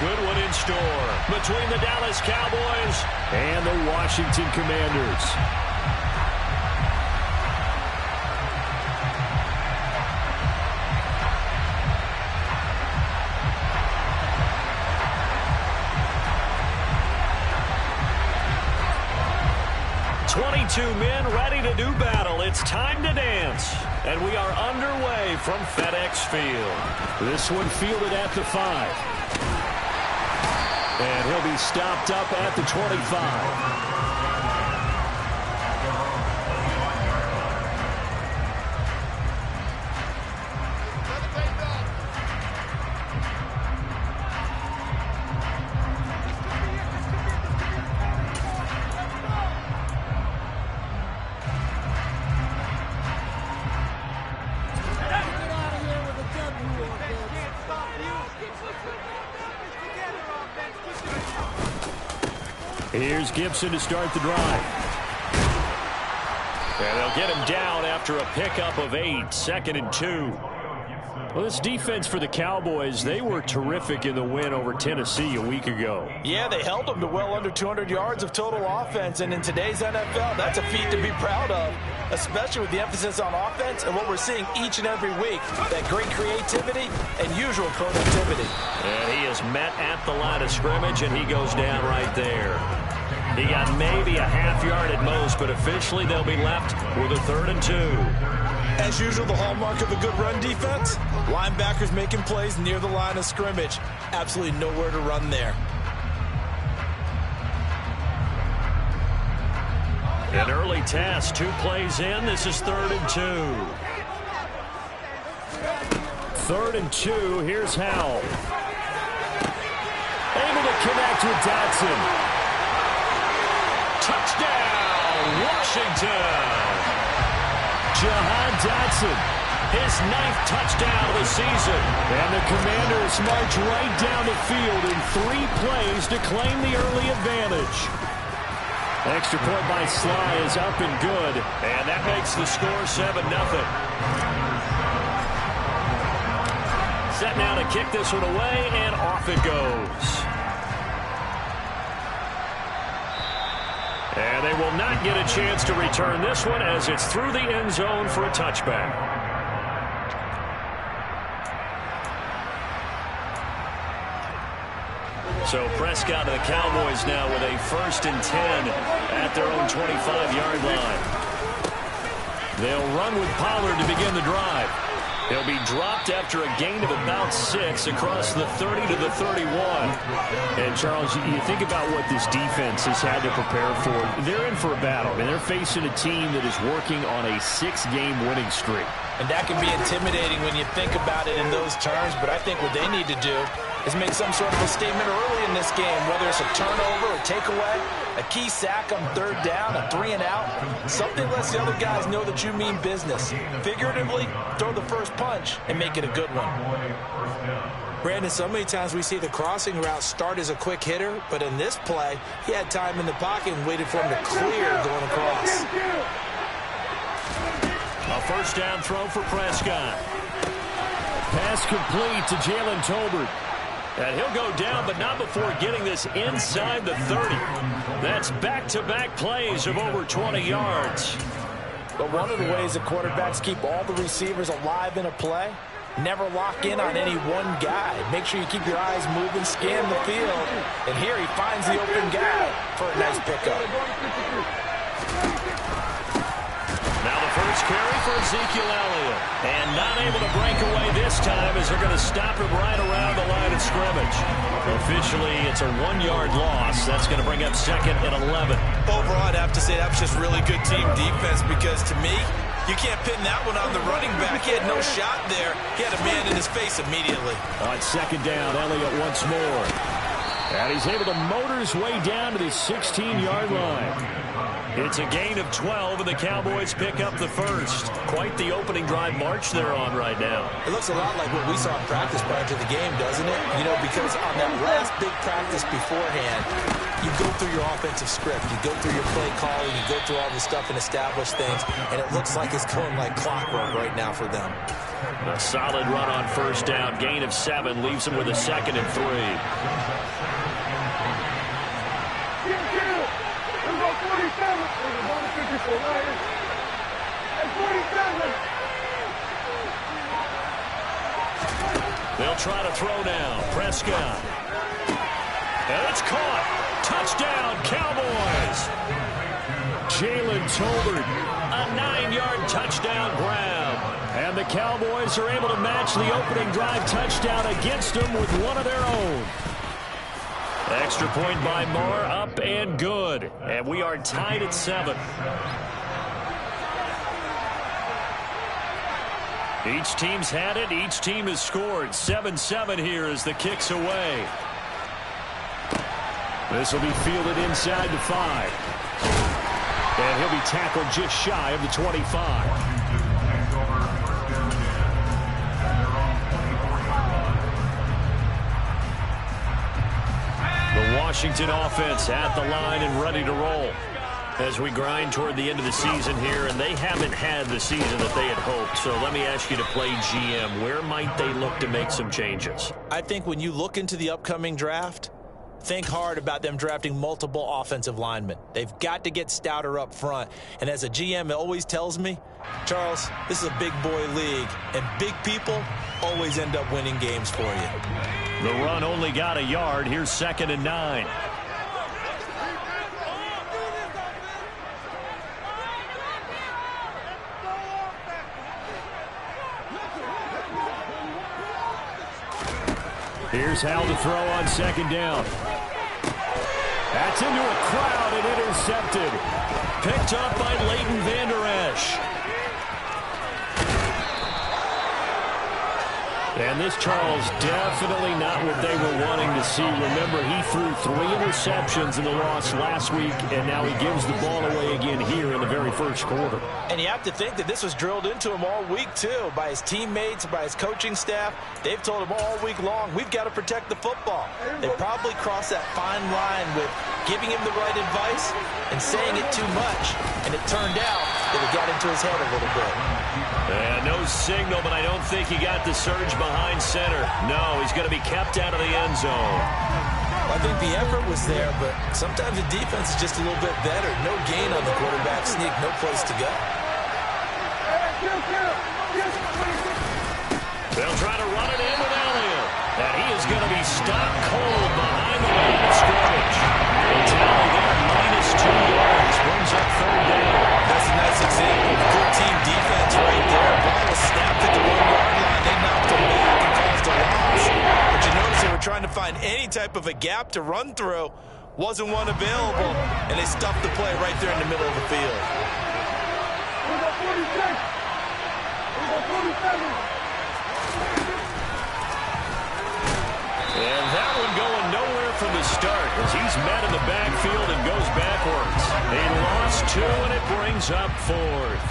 good one in store between the Dallas Cowboys and the Washington Commanders. Men ready to do battle. It's time to dance. And we are underway from FedEx Field. This one fielded at the 5. And he'll be stopped up at the 25. Here's Gibson to start the drive. And they'll get him down after a pickup of 8, 2nd and 2. Well, this defense for the Cowboys, they were terrific in the win over Tennessee a week ago. Yeah, they held them to well under 200 yards of total offense, and in today's NFL, that's a feat to be proud of, especially with the emphasis on offense and what we're seeing each and every week, that great creativity and usual productivity. And he is met at the line of scrimmage, and he goes down right there. He got maybe a half yard at most, but officially they'll be left with a 3rd and 2. As usual, the hallmark of a good run defense, linebackers making plays near the line of scrimmage. Absolutely nowhere to run there. An early test, 2 plays in. This is 3rd and 2. 3rd and 2, here's Howell. Able to connect with Dotson. Touchdown, Washington. Jahan Dotson, his 9th touchdown of the season. And the Commanders march right down the field in 3 plays to claim the early advantage. Extra point by Sly is up and good. And that makes the score 7-0. Set now to kick this one away, and off it goes. And they will not get a chance to return this one as it's through the end zone for a touchback. So Prescott and the Cowboys now with a 1st and 10 at their own 25-yard line. They'll run with Pollard to begin the drive. He'll be dropped after a gain of about 6 across the 30 to the 31. And, Charles, you think about what this defense has had to prepare for. They're in for a battle. I mean, they're facing a team that is working on a 6-game winning streak. And that can be intimidating when you think about it in those terms, but I think what they need to do is make some sort of a statement early in this game, whether it's a turnover, a takeaway, a key sack on 3rd down, a 3-and-out. Something lets the other guys know that you mean business. Figuratively, throw the first punch and make it a good one. Brandon, so many times we see the crossing route start as a quick hitter, but in this play, he had time in the pocket and waited for him to clear going across. A 1st down throw for Prescott. Pass complete to Jalen Tolbert. And he'll go down, but not before getting this inside the 30. That's back-to-back plays of over 20 yards. But one of the ways that quarterbacks keep all the receivers alive in a play, never lock in on any one guy. Make sure you keep your eyes moving, scan the field. And here he finds the open guy for a nice pickup. Now the first carry for Ezekiel Elliott. And not able to break away this time as they're going to stop him right around the line of scrimmage. Officially, it's a 1-yard loss. That's going to bring up 2nd and 11. Overall, I'd have to say that was just really good team defense because to me, you can't pin that one on the running back. He had no shot there. He had a man in his face immediately. On 2nd down, Elliott once more. And he's able to motor his way down to the 16-yard line. It's a gain of 12, and the Cowboys pick up the first. Quite the opening drive march they're on right now. It looks a lot like what we saw in practice prior to the game, doesn't it? You know, because on that last big practice beforehand, you go through your offensive script. You go through your play calling. You go through all the stuff and establish things, and it looks like it's going like clockwork right now for them. A solid run on 1st down. Gain of 7 leaves them with a 2nd and 3. They'll try to throw now. Prescott. And it's caught. Touchdown, Cowboys. Jalen Tolbert, a 9-yard touchdown grab. And the Cowboys are able to match the opening drive touchdown against them with one of their own. Extra point by Moore, up and good. And we are tied at 7. Each team's had it. Each team has scored. 7-7 here as the kick's away. This will be fielded inside the 5. And he'll be tackled just shy of the 25. The Washington offense at the line and ready to roll as we grind toward the end of the season here, and they haven't had the season that they had hoped. So let me ask you to play GM. Where might they look to make some changes? I think when you look into the upcoming draft, think hard about them drafting multiple offensive linemen. They've got to get stouter up front. And as a GM, it always tells me, Charles, this is a big boy league, and big people always end up winning games for you. The run only got a yard. Here's 2nd and 9. Here's Hal to throw on 2nd down. That's into a crowd and intercepted. Picked up by Leighton Vander Esch. And this, Charles, definitely not what they were wanting to see. Remember, he threw 3 interceptions in the loss last week, and now he gives the ball away again here in the very first quarter. And you have to think that this was drilled into him all week, too, by his teammates, by his coaching staff. They've told him all week long, we've got to protect the football. They probably crossed that fine line with giving him the right advice and saying it too much. And it turned out that it got into his head a little bit. No signal, but I don't think he got the surge behind center. No, he's going to be kept out of the end zone. I think the effort was there, but sometimes the defense is just a little bit better. No gain on the quarterback sneak, no place to go. They'll try to run it in with Elliott. And he is going to be stopped cold behind the line of scrimmage. The tally there, -2 yards, brings up 3rd down. That's a nice example of good team defense right there. Ball was snapped at the 1-yard line. They knocked him back and caused a loss. But you notice they were trying to find any type of a gap to run through. Wasn't one available, and they stuffed the play right there in the middle of the field. And that one going nowhere from the start as he's met in the backfield and goes backwards. He lost 2, and it brings up 4th.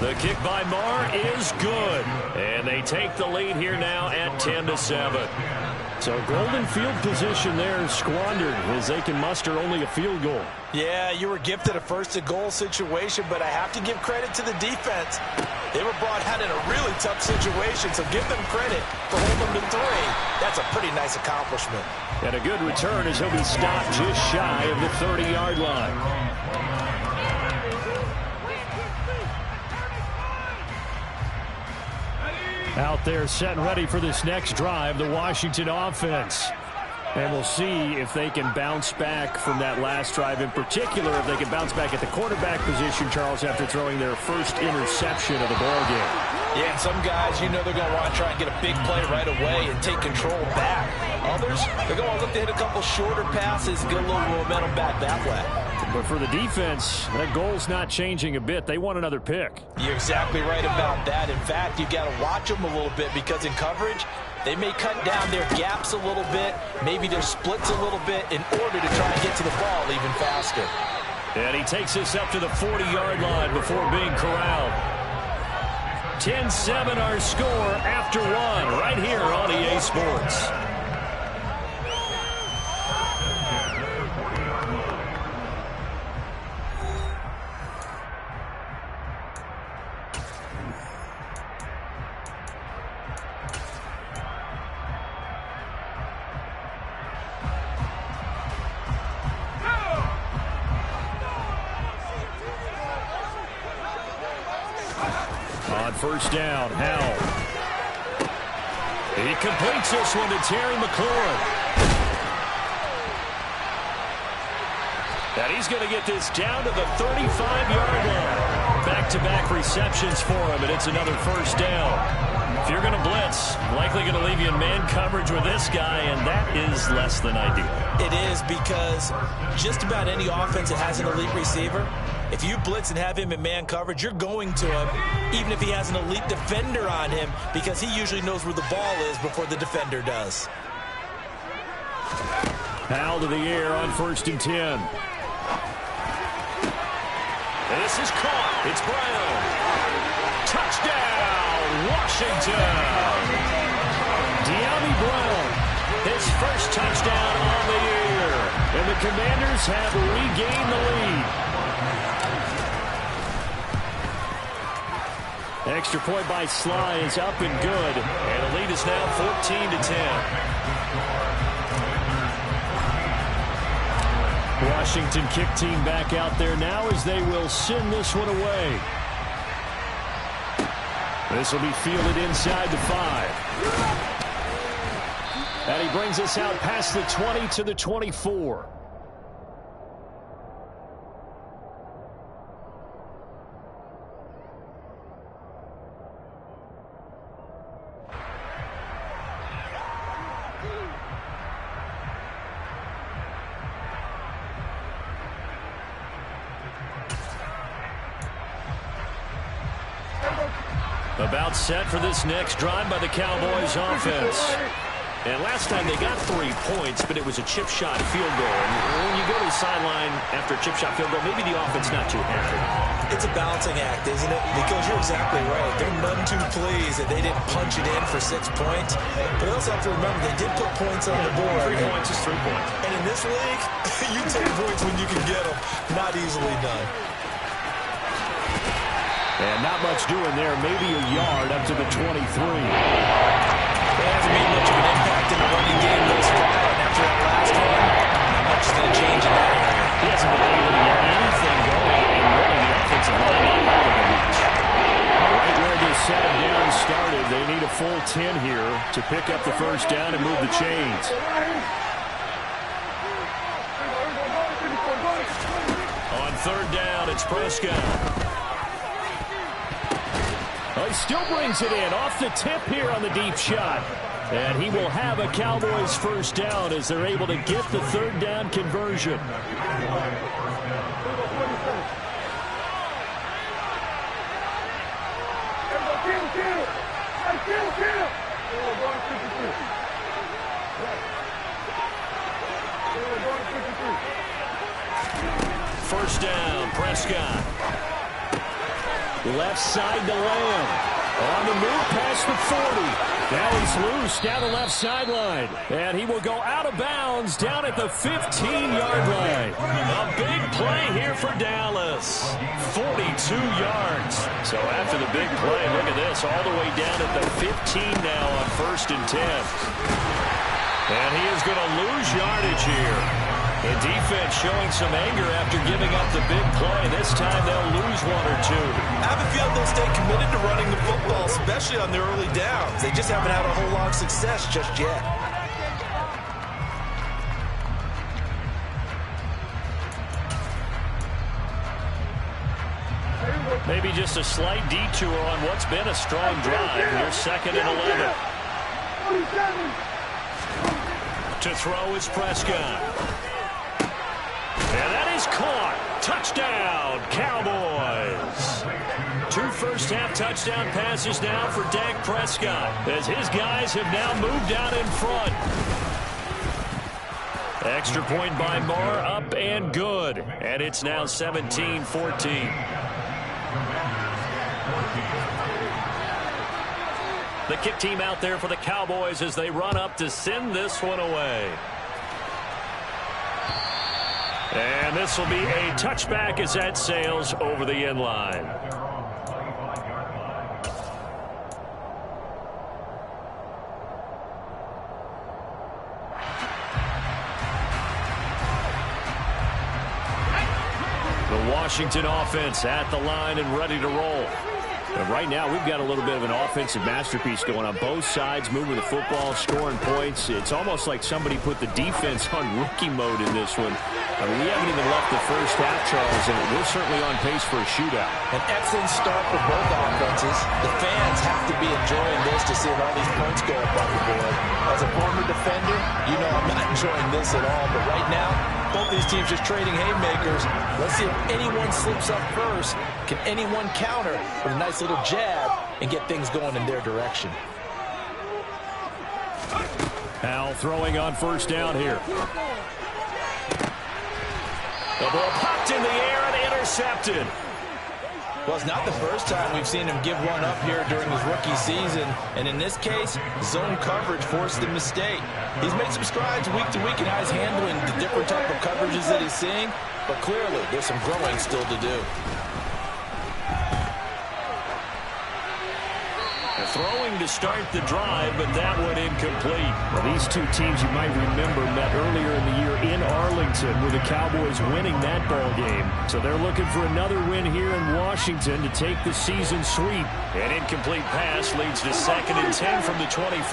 The kick by Marr is good. And they take the lead here now at 10-7. So golden field position there squandered as they can muster only a field goal. Yeah, you were gifted a first-and-goal situation, but I have to give credit to the defense. They were brought out in a really tough situation, so give them credit for holding them to 3. That's a pretty nice accomplishment. And a good return as he'll be stopped just shy of the 30-yard line. Out there set and ready for this next drive, the Washington offense. And we'll see if they can bounce back from that last drive. In particular, if they can bounce back at the quarterback position, Charles, after throwing their first interception of the ballgame. Yeah, and some guys, you know they're going to want to try and get a big play right away and take control back. Others, they're going to look to hit a couple shorter passes, get a little momentum back that way. But for the defense, that goal's not changing a bit. They want another pick. You're exactly right about that. In fact, you've got to watch them a little bit because in coverage, they may cut down their gaps a little bit, maybe their splits a little bit in order to try and get to the ball even faster. And he takes us up to the 40-yard line before being corralled. 10-7 our score after 1 right here on EA Sports. first down. Howell. He completes this one to Terry McLaurin. And he's going to get this down to the 35-yard line. Back-to-back receptions for him, and it's another first down. If you're going to blitz, likely going to leave you in man coverage with this guy, and that is less than ideal. It is, because just about any offense that has an elite receiver, if you blitz and have him in man coverage, you're going to him, even if he has an elite defender on him, because he usually knows where the ball is before the defender does. Howell to the air on 1st and 10. And this is caught. It's Brown. Touchdown, Washington. De'Ami Brown, his first touchdown on the year. And the Commanders have regained the lead. Extra point by Sly is up and good. And the lead is now 14-10. Washington kick team back out there now as they will send this one away. This will be fielded inside the 5. And he brings us out past the 20 to the 24. About set for this next drive by the Cowboys offense. And last time they got 3 points, but it was a chip shot field goal. And when you go to the sideline after a chip shot field goal, maybe the offense not too happy. It's a balancing act, isn't it? Because you're exactly right. They're none too pleased that they didn't punch it in for 6 points. But they also have to remember they did put points on the board. 3 points is 3 points. And in this league, you take points when you can get them. Not easily done. And not much doing there. Maybe a yard up to the 23. They haven't made much of an impact in the running game thus far. And after that last one, not much is going to change in that area. He hasn't been able to get anything going, and really the offensive line ain't out of the reach. Right where this sad down started, they need a full 10 here to pick up the first down and move the chains. On 3rd down, it's Prescott. He still brings it in off the tip here on the deep shot. And he will have a Cowboys first down as they're able to get the 3rd down conversion. First down, Prescott. Left side to Lamb. On the move past the 40. Now he's loose down the left sideline. And he will go out of bounds down at the 15-yard line. A big play here for Dallas. 42 yards. So after the big play, look at this. All the way down at the 15 now on 1st and 10. And he is going to lose yardage here. The defense showing some anger after giving up the big play. This time they'll lose 1 or 2. I have a feeling they'll stay committed to running the football, especially on their early downs. They just haven't had a whole lot of success just yet. Maybe just a slight detour on what's been a strong drive. Here's 2nd and 11. To throw is Prescott. And that is caught. Touchdown, Cowboys. 2 first-half touchdown passes now for Dak Prescott as his guys have now moved out in front. Extra point by Moore, up and good. And it's now 17-14. The kick team out there for the Cowboys as they run up to send this one away. And this will be a touchback as that sails over the end line. The Washington offense at the line and ready to roll. But right now, we've got a little bit of an offensive masterpiece going on both sides, moving the football, scoring points. It's almost like somebody put the defense on rookie mode in this one. I mean, we haven't even left the first half, Charles, and we're certainly on pace for a shootout. An excellent start for both offenses. The fans have to be enjoying this to see all these points go up on the board. As a former defender, you know I'm not enjoying this at all. But right now, both these teams just trading haymakers. Let's see if anyone slips up first. Can anyone counter with a nice little jab and get things going in their direction? Al throwing on first down here. The ball popped in the air and intercepted. Well, it's not the first time we've seen him give one up here during his rookie season. And in this case, zone coverage forced the mistake. He's made some strides week to week in how he's handling the different type of coverages that he's seeing. But clearly, there's some growing still to do. Throwing to start the drive, but that one incomplete. Well, these two teams, you might remember, met earlier in the year in Arlington with the Cowboys winning that ball game. So they're looking for another win here in Washington to take the season sweep. An incomplete pass leads to 2nd and 10 from the 25.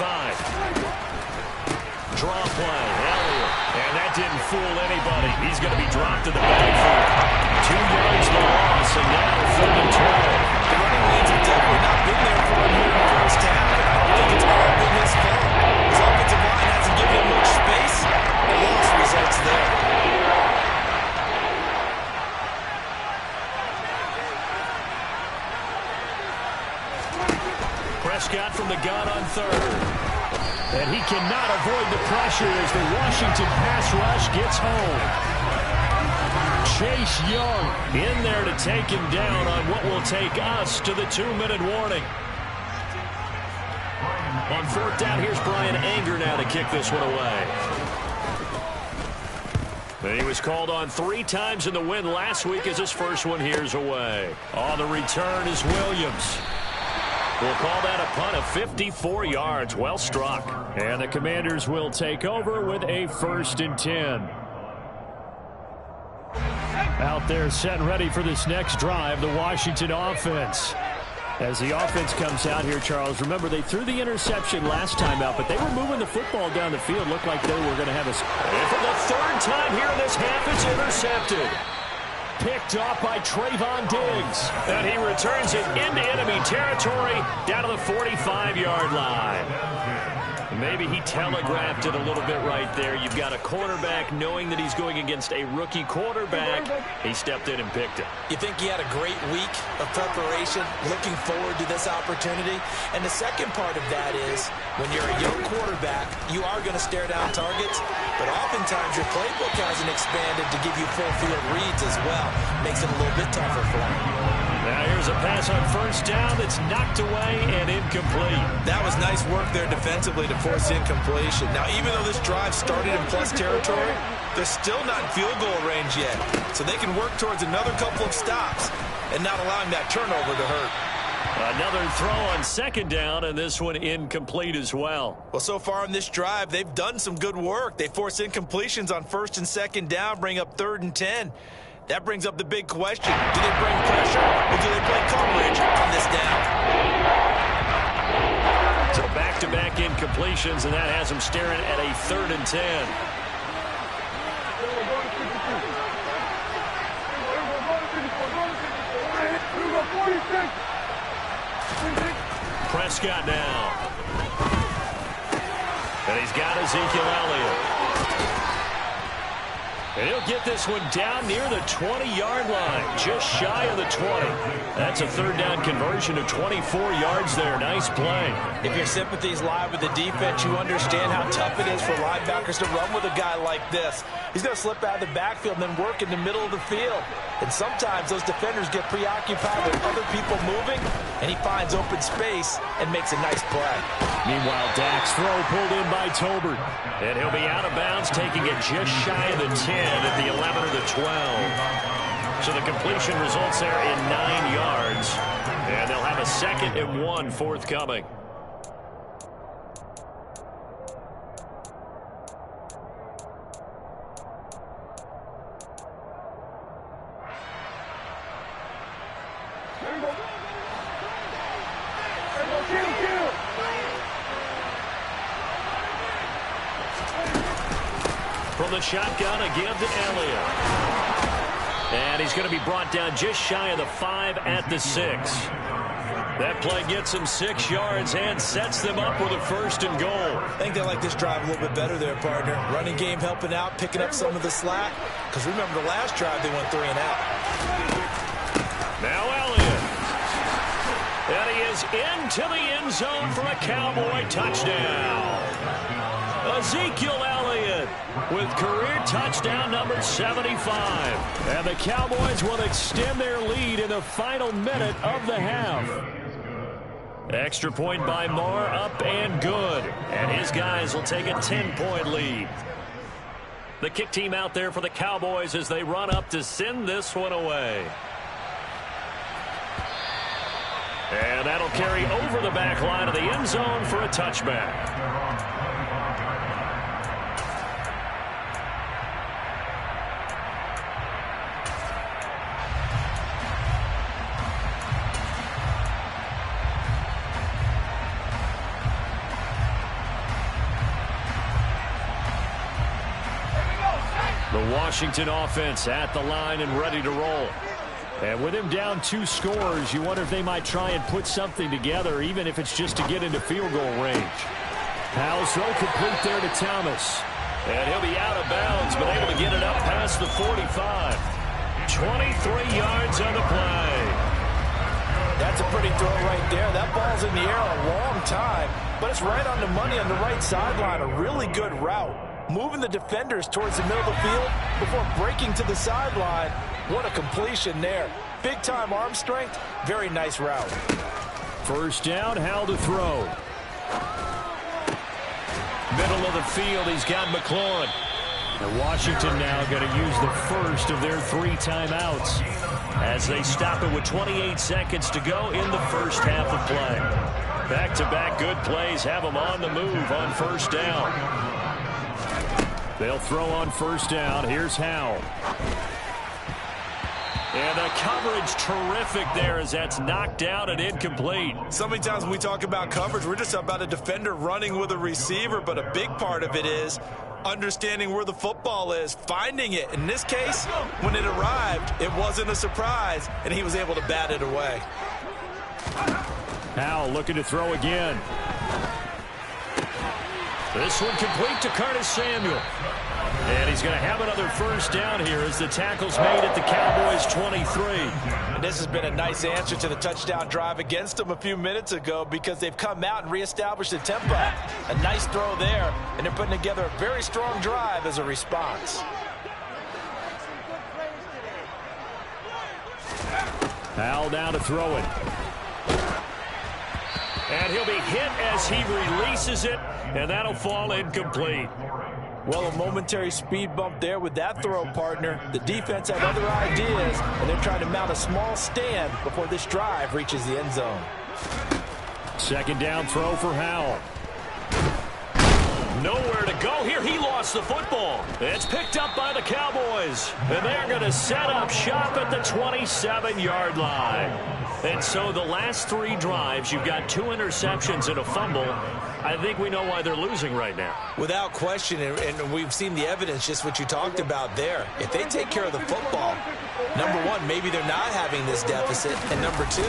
Draw play, Elliott. And that didn't fool anybody. He's going to be dropped to the backfield. 2 yards the loss, and now 3rd and 12. The running lanes have definitely not been there for him here in the first half. I don't think it's all been his fault. His offensive line hasn't given him much space. The loss results there. Prescott from the gun on 3rd. And he cannot avoid the pressure as the Washington pass rush gets home. Chase Young in there to take him down on what will take us to the 2-minute warning. On 4th down, here's Brian Anger now to kick this one away. He was called on 3 times in the win last week as his first one here's away. On the return is Williams. We'll call that a punt of 54 yards. Well struck. And the Commanders will take over with a 1st and 10. Out there set and ready for this next drive, the Washington offense. As the offense comes out here, Charles, remember they threw the interception last time out, but they were moving the football down the field. Looked like they were going to have a... And for the 3rd time here in this half, it's intercepted. Picked off by Trayvon Diggs. And he returns it into enemy territory down to the 45-yard line. Maybe he telegraphed it a little bit right there. You've got a quarterback knowing that he's going against a rookie quarterback. He stepped in and picked it. You think he had a great week of preparation, looking forward to this opportunity? And the second part of that is, when you're a young quarterback, you are going to stare down targets, but oftentimes your playbook hasn't expanded to give you full field reads as well. Makes it a little bit tougher for him. Now here's a pass on 1st down that's knocked away and incomplete. That was nice work there defensively to force incompletion. Now, even though this drive started in plus territory, they're still not in field goal range yet. So they can work towards another couple of stops and not allowing that turnover to hurt. Another throw on 2nd down, and this one incomplete as well. Well, so far on this drive, they've done some good work. They force incompletions on 1st and 2nd down, bring up 3rd and 10. That brings up the big question. Do they bring pressure or do they play coverage on this down? So back-to-back incompletions, and that has them staring at a 3rd and 10. Prescott now. And he's got Ezekiel Elliott. And he'll get this one down near the 20-yard line, just shy of the 20. That's a 3rd down conversion of 24 yards there. Nice play. If your sympathies lie with the defense, you understand how tough it is for linebackers to run with a guy like this. He's going to slip out of the backfield and then work in the middle of the field. And sometimes those defenders get preoccupied with other people moving, and he finds open space and makes a nice play. Meanwhile, Dak's throw pulled in by Tolbert. And he'll be out of bounds, taking it just shy of the 10 at the 11 or the 12. So the completion results there in 9 yards. And they'll have a 2nd and 1 forthcoming. from the shotgun, a give to Elliott. And he's going to be brought down just shy of the 5 at the 6. That play gets him 6 yards and sets them up with a 1st and goal. I think they like this drive a little bit better there, partner. Running game helping out, picking up some of the slack. Because remember the last drive, they went 3 and out. Now Elliott. And he is into the end zone for a Cowboy touchdown. Ezekiel Elliott with career touchdown number 75. And the Cowboys will extend their lead in the final minute of the half. Extra point by Marr, up and good. And his guys will take a 10-point lead. The kick team out there for the Cowboys as they run up to send this one away. And that'll carry over the back line of the end zone for a touchback. The Washington offense at the line and ready to roll. And with him down 2 scores, you wonder if they might try and put something together, even if it's just to get into field goal range. Powell's throw complete there to Thomas. And he'll be out of bounds, but able to get it up past the 45. 23 yards on the play. That's a pretty throw right there. That ball's in the air a long time, but it's right on the money on the right sideline. A really good route. Moving the defenders towards the middle of the field before breaking to the sideline. What a completion there. Big-time arm strength. Very nice route. 1st down, Howell to throw. Middle of the field, he's got McLaurin. And Washington now going to use the first of their 3 timeouts as they stop it with 28 seconds to go in the first half of play. Back-to-back good plays have them on the move on 1st down. They'll throw on 1st down. Here's Howell. And the coverage terrific there as that's knocked down and incomplete. So many times when we talk about coverage, we're just about a defender running with a receiver, but a big part of it is understanding where the football is, finding it. In this case, when it arrived, it wasn't a surprise, and he was able to bat it away. Howell looking to throw again. This one complete to Curtis Samuel. And he's going to have another 1st down here as the tackle's made at the Cowboys 23. And this has been a nice answer to the touchdown drive against them a few minutes ago because they've come out and reestablished the tempo. A nice throw there, and they're putting together a very strong drive as a response. Howell down to throw it. And he'll be hit as he releases it, and that'll fall incomplete. Well, a momentary speed bump there with that throw, partner. The defense had other ideas, and they're trying to mount a small stand before this drive reaches the end zone. 2nd down throw for Howell. Nowhere to go here. He lost the football. It's picked up by the Cowboys, and they're going to set up shop at the 27-yard line. And so the last 3 drives, you've got 2 interceptions and a fumble. I think we know why they're losing right now. Without question, and we've seen the evidence, just what you talked about there. If they take care of the football, number 1, maybe they're not having this deficit, and number 2,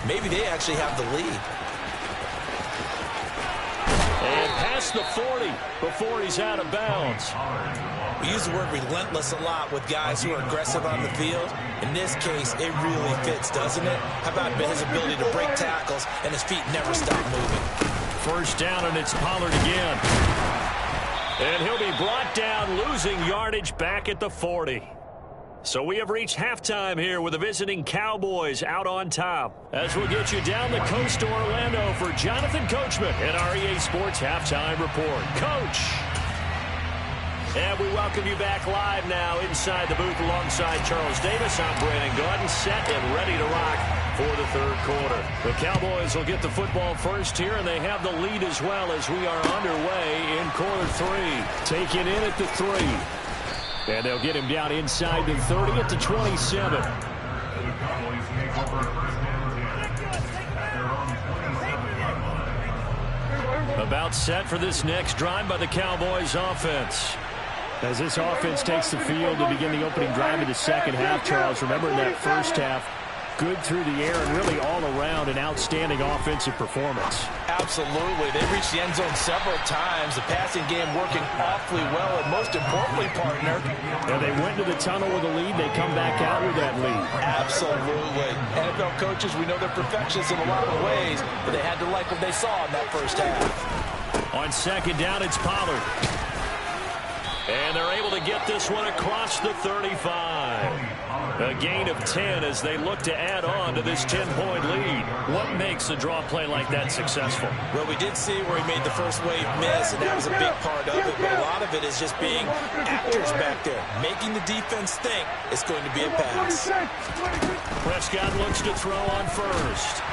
maybe they actually have the lead. And past the 40 before he's out of bounds. We use the word relentless a lot with guys who are aggressive on the field. In this case, it really fits, doesn't it? How about his ability to break tackles and his feet never stop moving? 1st down, and it's Pollard again. And he'll be brought down, losing yardage back at the 40. So we have reached halftime here with the visiting Cowboys out on top. As we'll get you down the coast to Orlando for Jonathan Coachman and our EA Sports Halftime Report. Coach! And we welcome you back live now inside the booth alongside Charles Davis. I'm Brandon Gordon, set and ready to rock for the 3rd quarter. The Cowboys will get the football first here, and they have the lead as well as we are underway in quarter 3. Taken in at the 3. And they'll get him down inside the 30 at the 27. About set for this next drive by the Cowboys offense. As this offense takes the field to begin the opening drive of the second half, Charles, remember in that first half, good through the air and really all around an outstanding offensive performance. Absolutely. They reached the end zone several times. The passing game working awfully well. And most importantly, partner, and they went to the tunnel with a lead. They come back out with that lead. Absolutely. NFL coaches, we know they're perfectionists in a lot of ways, but they had to like what they saw in that first half. On second down, it's Pollard. And they're able to get this one across the 35. A gain of 10 as they look to add on to this 10-point lead. What makes a draw play like that successful? Well, we did see where he made the first wave miss, and that was a big part of it. But a lot of it is just being actors back there, making the defense think it's going to be a pass. Prescott looks to throw on first.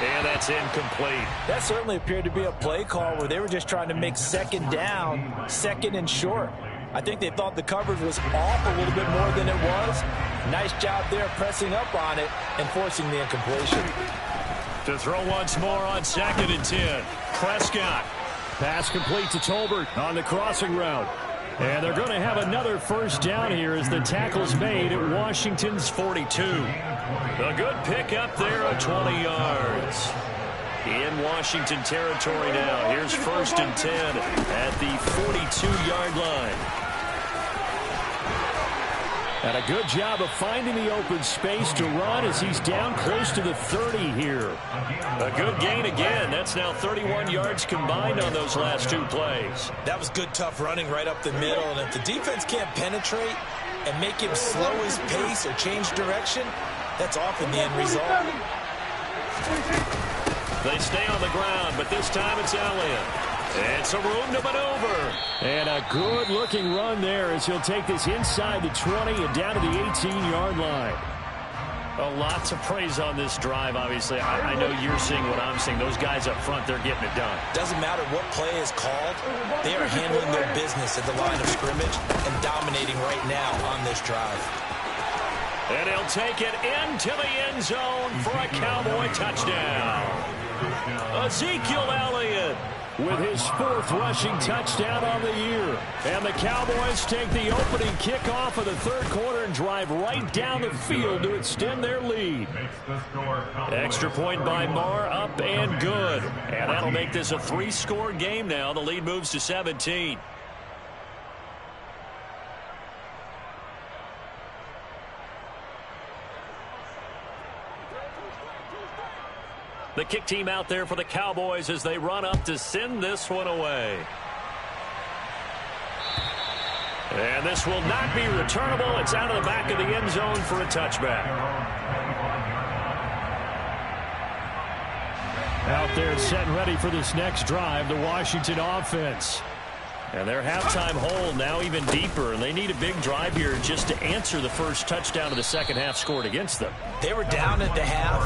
And that's incomplete. That certainly appeared to be a play call where they were just trying to make second down, second and short. I think they thought the coverage was off a little bit more than it was. Nice job there pressing up on it and forcing the incompletion. To throw once more on second and 10. Prescott. Pass complete to Tolbert on the crossing route. And they're going to have another first down here as the tackle's made at Washington's 42. A good pickup there of 20 yards. In Washington territory now. Here's first and 10 at the 42-yard line. And a good job of finding the open space to run as he's down close to the 30 here. A good gain again. That's now 31 yards combined on those last two plays. That was good, tough running right up the middle. And if the defense can't penetrate and make him slow his pace or change direction, that's often the end result. They stay on the ground, but this time it's Elliott. It's a room to maneuver. And a good-looking run there as he'll take this inside the 20 and down to the 18-yard line. A lot to praise on this drive, obviously. I know you're seeing what I'm seeing. Those guys up front, they're getting it done. Doesn't matter what play is called. They are handling their business at the line of scrimmage and dominating right now on this drive. And he'll take it into the end zone for a Cowboy touchdown. Ezekiel Elliott with his fourth rushing touchdown on the year. And the Cowboys take the opening kickoff of the third quarter and drive right down the field to extend their lead. Extra point by Marr, up and good. And that'll make this a three-score game now. The lead moves to 17. The kick team out there for the Cowboys as they run up to send this one away. And this will not be returnable. It's out of the back of the end zone for a touchback. Out there set and ready for this next drive, the Washington offense. And their halftime hole now even deeper, and they need a big drive here just to answer the first touchdown of the second half scored against them. They were down at the half.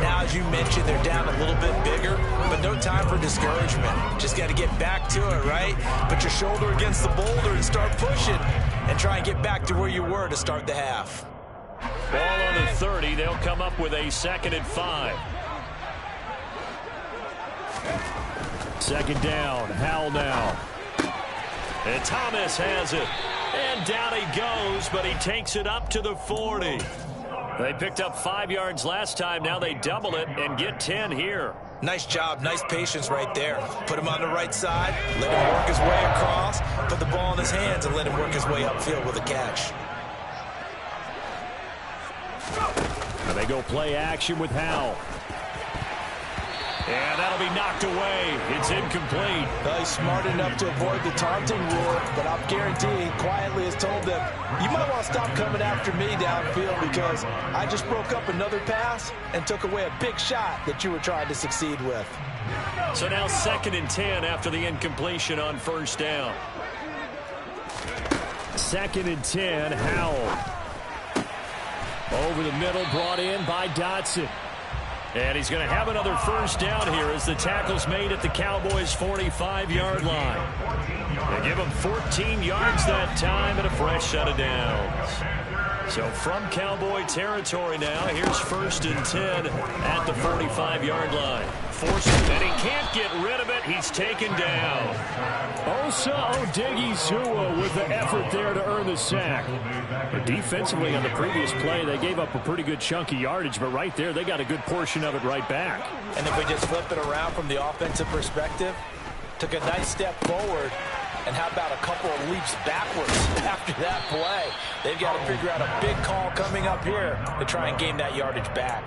Now, as you mentioned, they're down a little bit bigger, but no time for discouragement. Just got to get back to it, right? Put your shoulder against the boulder and start pushing and try and get back to where you were to start the half. Ball on the 30. They'll come up with a 2nd and 5. Second down. Howell now. And Thomas has it. And down he goes, but he takes it up to the 40. They picked up 5 yards last time. Now they double it and get 10 here. Nice job. Nice patience right there. Put him on the right side. Let him work his way across. Put the ball in his hands and let him work his way upfield with a catch. Now they go play action with Howell. And that'll be knocked away. It's incomplete. Well, he's smart enough to avoid the taunting rule, but I'm guaranteeing quietly has told them, you might want to stop coming after me downfield because I just broke up another pass and took away a big shot that you were trying to succeed with. So now 2nd and 10 after the incompletion on first down. 2nd and 10, Howell. Over the middle, brought in by Dotson. And he's going to have another first down here as the tackle's made at the Cowboys' 45-yard line. They give him 14 yards that time and a fresh set of downs. So from Cowboy territory now, here's 1st and 10 at the 45-yard line. Forced it, and he can't get rid of it. He's taken down. Osa Odighizuwa with the effort there to earn the sack. But defensively on the previous play, they gave up a pretty good chunk of yardage, but right there, they got a good portion of it right back. And if we just flip it around from the offensive perspective, took a nice step forward, and how about a couple of leaps backwards after that play? They've got to figure out a big call coming up here to try and gain that yardage back.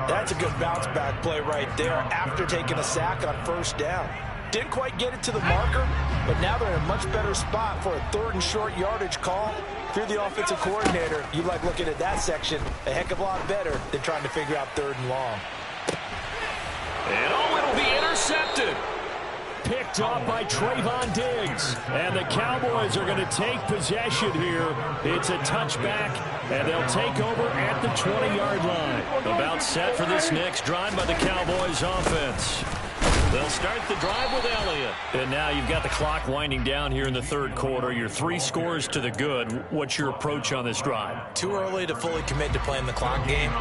That's a good bounce back play right there after taking a sack on 1st down. Didn't quite get it to the marker, but now they're in a much better spot for a 3rd and short yardage call. If you're the offensive coordinator, you like looking at that section a heck of a lot better than trying to figure out 3rd and long. And it'll be intercepted. Picked off by Trayvon Diggs. And the Cowboys are going to take possession here. It's a touchback, and they'll take over at the 20-yard line. About set for this next drive by the Cowboys offense. They'll start the drive with Elliott. And now you've got the clock winding down here in the 3rd quarter. You're 3 scores to the good. What's your approach on this drive? Too early to fully commit to playing the clock game.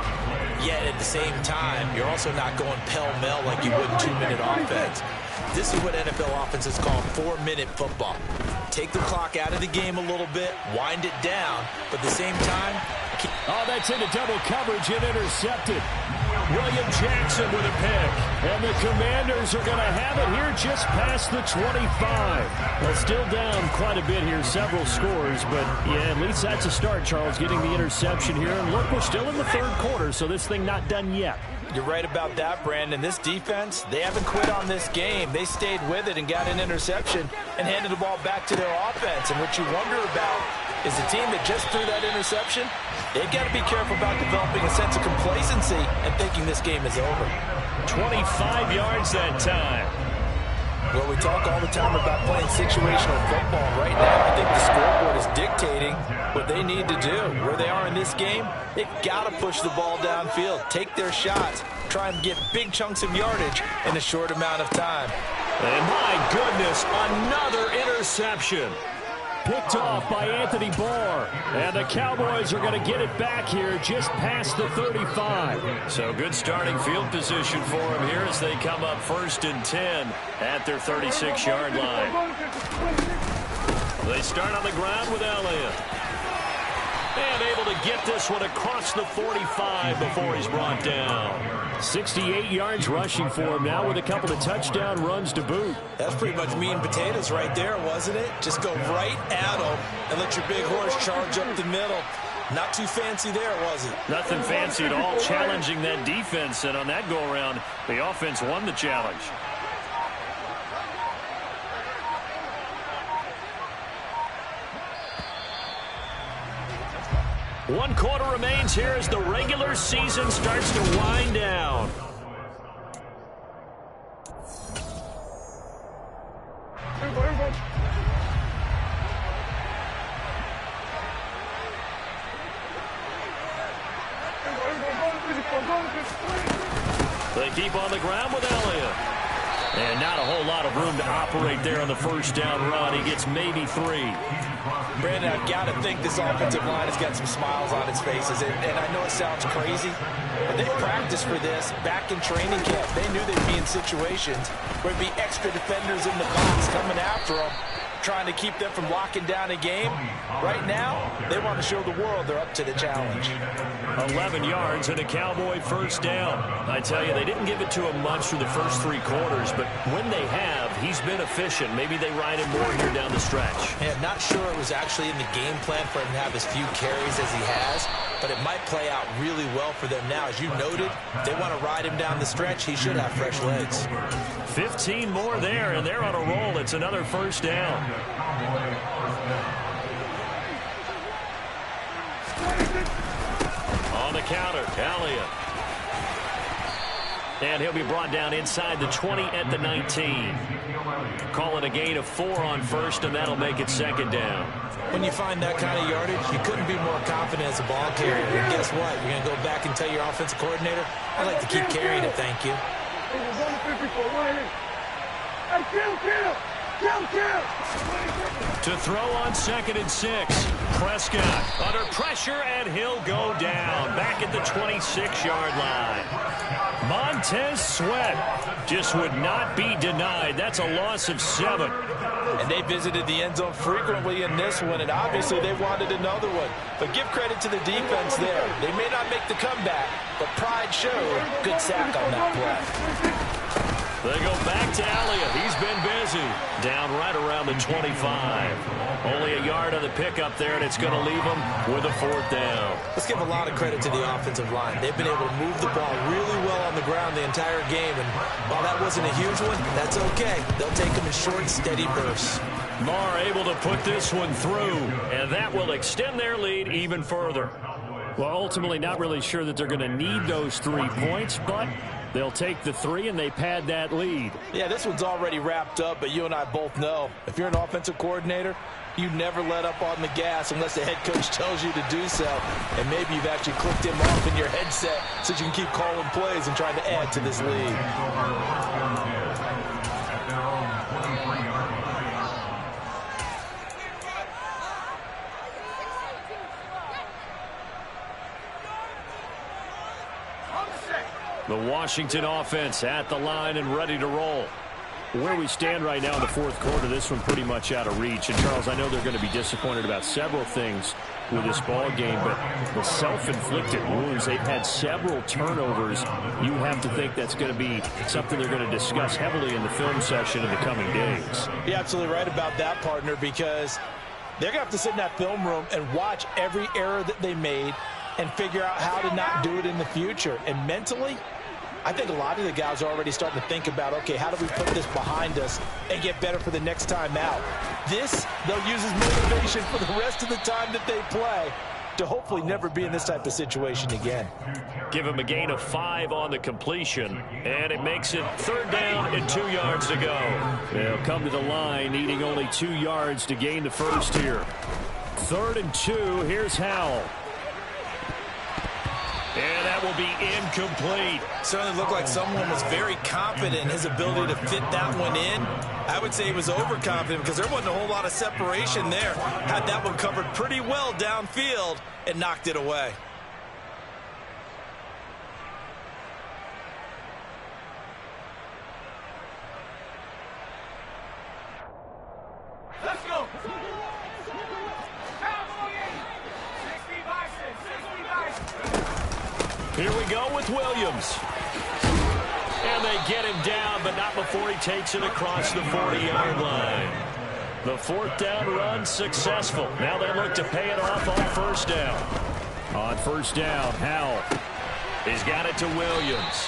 Yet at the same time, you're also not going pell-mell like you would in 2-minute offense. This is what NFL offenses call 4-minute football. Take the clock out of the game a little bit, wind it down, but at the same time... Oh, that's into double coverage and intercepted. William Jackson with a pick. And the Commanders are going to have it here just past the 25. Well, still down quite a bit here, several scores, but yeah, at least that's a start, Charles, getting the interception here. And look, we're still in the 3rd quarter, so this thing not done yet. You're right about that, Brandon. This defense, they haven't quit on this game. They stayed with it and got an interception and handed the ball back to their offense. And what you wonder about is the team that just threw that interception, they've got to be careful about developing a sense of complacency and thinking this game is over. 25 yards that time. Well, we talk all the time about playing situational football. Right now, I think the scoreboard is dictating what they need to do. Where they are in this game, they've got to push the ball downfield, take their shots, try and get big chunks of yardage in a short amount of time. And my goodness, another interception. Picked off by Anthony Barr. And the Cowboys are going to get it back here just past the 35. So good starting field position for them here as they come up 1st and 10 at their 36-yard line. They start on the ground with Elliott. And able to get this one across the 45 before he's brought down. 68 yards rushing for him now with a couple of touchdown runs to boot. That's pretty much meat and potatoes right there, wasn't it? Just go right at him and let your big horse charge up the middle. Not too fancy there, was it? Nothing fancy at all, challenging that defense. And on that go-around, the offense won the challenge. One quarter remains here as the regular season starts to wind down. They keep on the ground with Elliott. And not a whole lot of room to operate there on the 1st down run. He gets maybe 3. Brandon, I've got to think this offensive line has got some smiles on its faces. And I know it sounds crazy, but they practiced for this back in training camp. They knew they'd be in situations where there'd be extra defenders in the box coming after them, trying to keep them from locking down a game. Right now, they want to show the world they're up to the challenge. 11 yards and a Cowboy 1st down. I tell you, they didn't give it to him much through the first 3 quarters, but when they have, he's been efficient. Maybe they ride him more here down the stretch. Yeah, not sure it was actually in the game plan for him to have as few carries as he has, but it might play out really well for them now. As you noted, if they want to ride him down the stretch, he should have fresh legs. 15 more there, and they're on a roll. It's another 1st down. On the counter, Elliott. And he'll be brought down inside the 20 at the 19. Call it a gain of 4 on 1st, and that'll make it 2nd down. When you find that kind of yardage, you couldn't be more confident as a ball carrier. And guess what? You're going to go back and tell your offensive coordinator, I'd like to keep carrying it, thank you. To throw on 2nd and 6. Prescott under pressure, and he'll go down back at the 26-yard line. Montez Sweat just would not be denied. That's a loss of 7. And they visited the end zone frequently in this one, and obviously they wanted another one. But give credit to the defense there. They may not make the comeback, but pride showed. Good sack on that play. They go back to Elliott. He's been busy. Down right around the 25. Only a yard on the pickup there, and it's going to leave them with a 4th down. Let's give a lot of credit to the offensive line. They've been able to move the ball really well on the ground the entire game, and while that wasn't a huge one, that's okay. They'll take them in short, steady bursts. Marr able to put this one through, and that will extend their lead even further. Well, ultimately not really sure that they're going to need those 3 points, but they'll take the 3 and they pad that lead. Yeah, this one's already wrapped up, but you and I both know if you're an offensive coordinator, you never let up on the gas unless the head coach tells you to do so. And maybe you've actually clicked him off in your headset so you can keep calling plays and trying to add to this lead. The Washington offense at the line and ready to roll. Where we stand right now in the 4th quarter, this one pretty much out of reach. And, Charles, I know they're going to be disappointed about several things with this ball game, but the self-inflicted wounds, they've had several turnovers. You have to think that's going to be something they're going to discuss heavily in the film session in the coming days. You're absolutely right about that, partner, because they're going to have to sit in that film room and watch every error that they made and figure out how to not do it in the future. And mentally, I think a lot of the guys are already starting to think about, okay, how do we put this behind us and get better for the next time out? This, they'll use as motivation for the rest of the time that they play to hopefully never be in this type of situation again. Give him a gain of 5 on the completion, and it makes it 3rd down and 2 yards to go. They'll come to the line, needing only 2 yards to gain the first here. 3rd and 2, here's Howell. And that will be incomplete. Certainly looked like someone was very confident in his ability to fit that one in. I would say he was overconfident because there wasn't a whole lot of separation there. Had that one covered pretty well downfield and knocked it away. Let's go. Here we go with Williams. And they get him down, but not before he takes it across the 40-yard line. The 4th down run successful. Now they look to pay it off on 1st down. On 1st down, Howell. He's got it to Williams.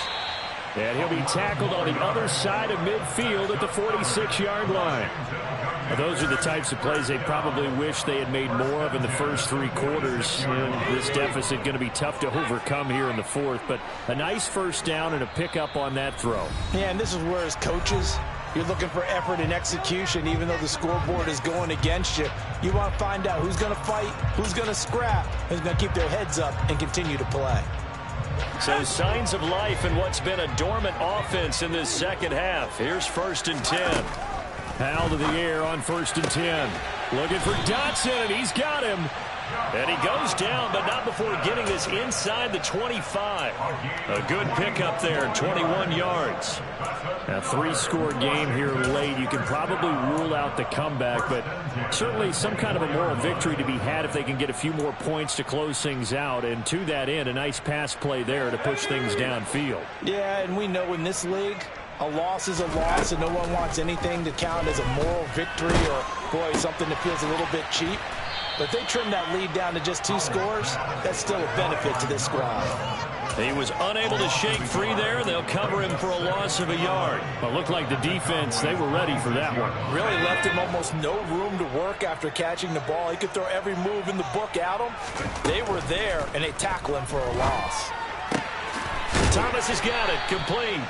And he'll be tackled on the other side of midfield at the 46-yard line. Now, those are the types of plays they probably wish they had made more of in the first 3 quarters. And this deficit going to be tough to overcome here in the 4th. But a nice 1st down and a pickup on that throw. Yeah, and this is where, as coaches, you're looking for effort and execution, even though the scoreboard is going against you. You want to find out who's going to fight, who's going to scrap, who's going to keep their heads up and continue to play. So signs of life in what's been a dormant offense in this second half. Here's 1st and 10. Howell to the air on 1st and 10. Looking for Dotson, and he's got him. And he goes down, but not before getting this inside the 25. A good pickup there, 21 yards. A 3-score game here late. You can probably rule out the comeback, but certainly some kind of a moral victory to be had if they can get a few more points to close things out. And to that end, a nice pass play there to push things downfield. Yeah, and we know in this league, a loss is a loss, and no one wants anything to count as a moral victory or, boy, something that feels a little bit cheap. But if they trim that lead down to just 2 scores, that's still a benefit to this squad. He was unable to shake free there. They'll cover him for a loss of a yard. But looked like the defense, they were ready for that one. Really left him almost no room to work after catching the ball. He could throw every move in the book at him. They were there, and they tackle him for a loss. Thomas has got it, complete.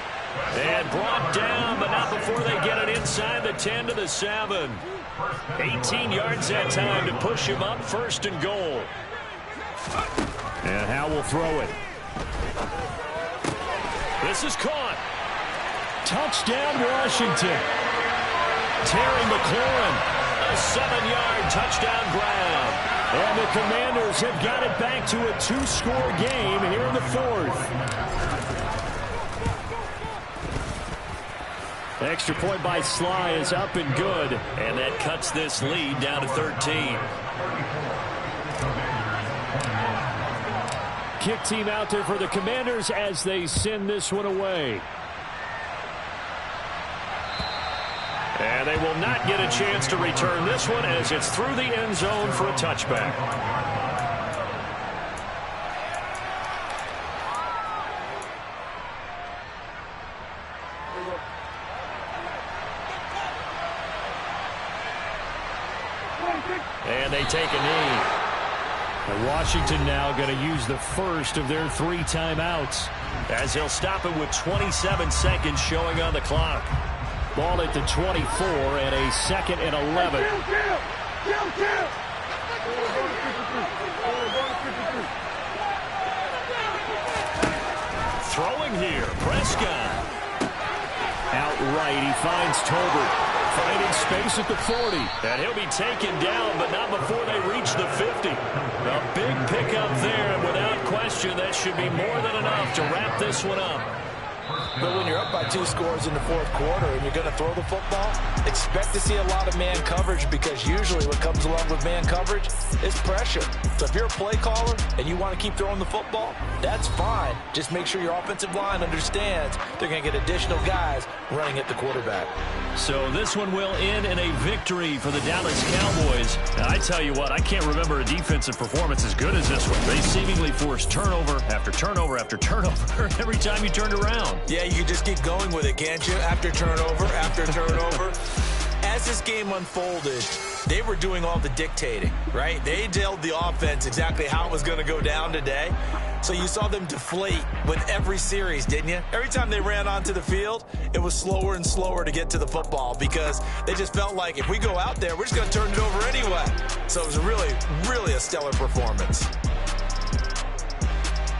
And brought down, but not before they get it inside the 10 to the 7. 18 yards that time to push him up, 1st and goal. And Howell will throw it. This is caught. Touchdown, Washington. Terry McLaurin. A 7-yard touchdown grab. And the Commanders have got it back to a 2-score game here in the fourth. Extra point by Sly is up and good. And that cuts this lead down to 13. Kick team out there for the Commanders as they send this one away. And they will not get a chance to return this one as it's through the end zone for a touchback. And they take a knee. And Washington now going to use the first of their 3 timeouts, as he'll stop it with 27 seconds showing on the clock. Ball at the 24 and a 2nd and 11. Throwing here, Prescott. Outright, he finds Tolbert. Finding space at the 40. And he'll be taken down, but not before they reach the 50. A big pickup there, and without question, that should be more than enough to wrap this one up. But when you're up by 2 scores in the fourth quarter and you're going to throw the football, expect to see a lot of man coverage, because usually what comes along with man coverage is pressure. So if you're a play caller and you want to keep throwing the football, that's fine. Just make sure your offensive line understands they're going to get additional guys running at the quarterback. So this one will end in a victory for the Dallas Cowboys. And I tell you what, I can't remember a defensive performance as good as this one. They seemingly forced turnover after turnover after turnover every time you turned around. Yeah, you can just keep going with it, can't you? After turnover, after turnover. As this game unfolded, they were doing all the dictating, right? They told the offense exactly how it was going to go down today. So you saw them deflate with every series, didn't you? Every time they ran onto the field, it was slower and slower to get to the football, because they just felt like if we go out there, we're just going to turn it over anyway. So it was really, really a stellar performance.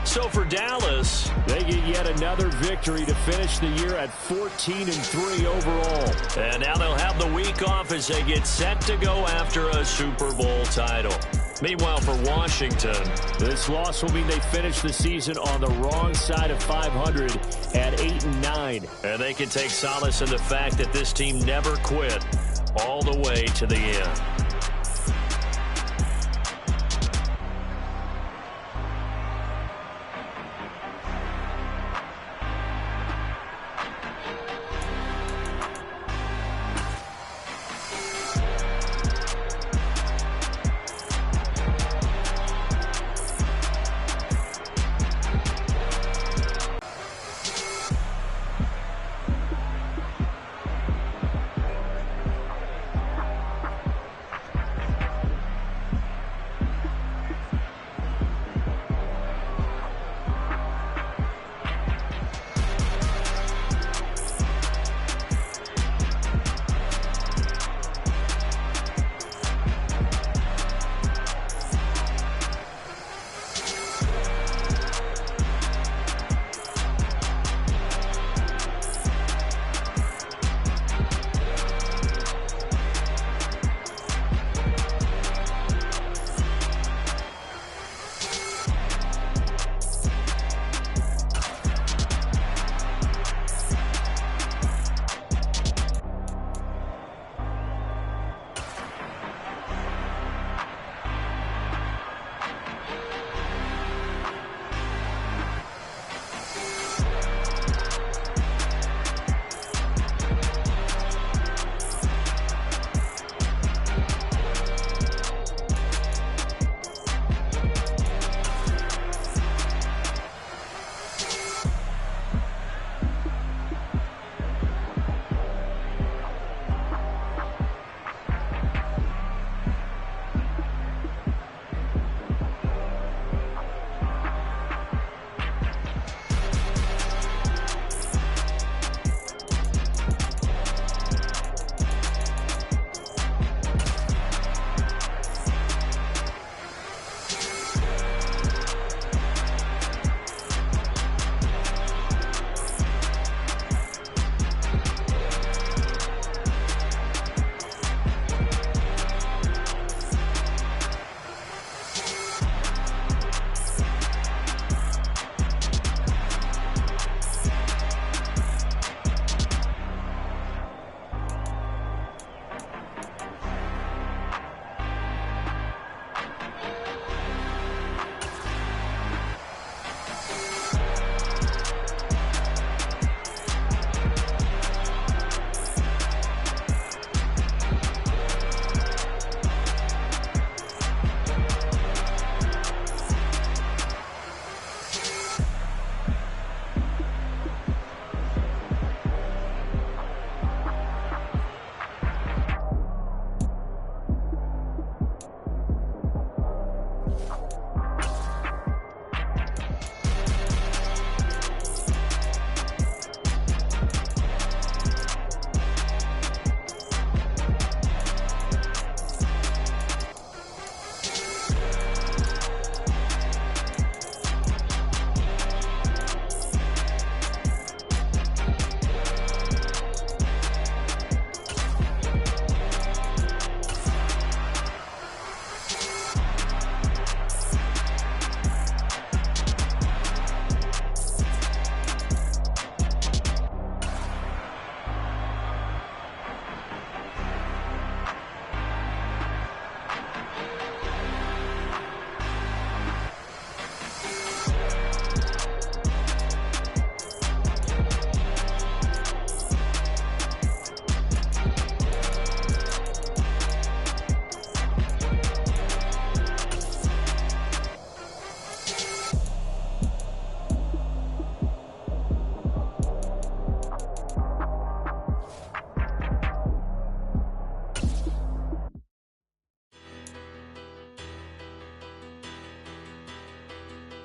So for Dallas, they get yet another victory to finish the year at 14-3 overall. And now they'll have the week off as they get set to go after a Super Bowl title. Meanwhile, for Washington, this loss will mean they finish the season on the wrong side of 500 at 8-9. And they can take solace in the fact that this team never quit all the way to the end.